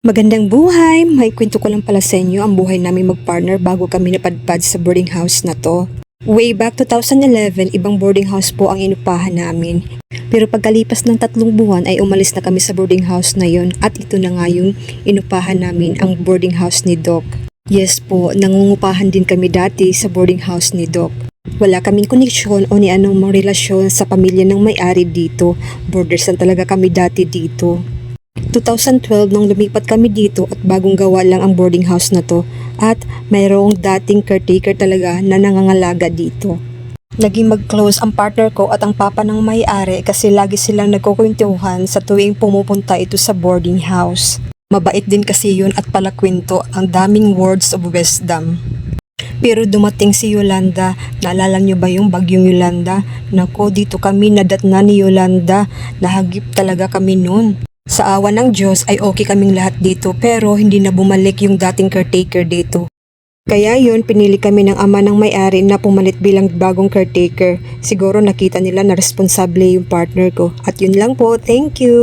Magandang buhay! May kwento ko lang pala sa inyo ang buhay namin mag-partner bago kami napadpad sa boarding house na to. Way back 2011, ibang boarding house po ang inupahan namin. Pero pagkalipas ng 3 buwan ay umalis na kami sa boarding house na yon at ito na nga yung inupahan namin, ang boarding house ni Doc. Yes po, nangungupahan din kami dati sa boarding house ni Doc. Wala kaming koneksyon o ni anong relasyon sa pamilya ng may-ari dito. Boarders lang talaga kami dati dito. 2012 nung lumipat kami dito at bagong gawa lang ang boarding house na to at mayroong dating caretaker talaga na nangangalaga dito. Naging mag-close ang partner ko at ang papa ng may-ari kasi lagi silang nagkukwentuhan sa tuwing pumupunta ito sa boarding house. Mabait din kasi yun at palakwento, ang daming words of wisdom. Pero dumating si Yolanda, naalala niyo ba yung bagyong Yolanda? Nako, dito kami nadatna ni Yolanda, nahagip talaga kami noon. Sa awa ng Diyos ay okay kaming lahat dito pero hindi na bumalik yung dating caretaker dito. Kaya yun, pinili kami ng ama ng may-ari na pumalit bilang bagong caretaker. Siguro nakita nila na responsable yung partner ko. At yun lang po, thank you!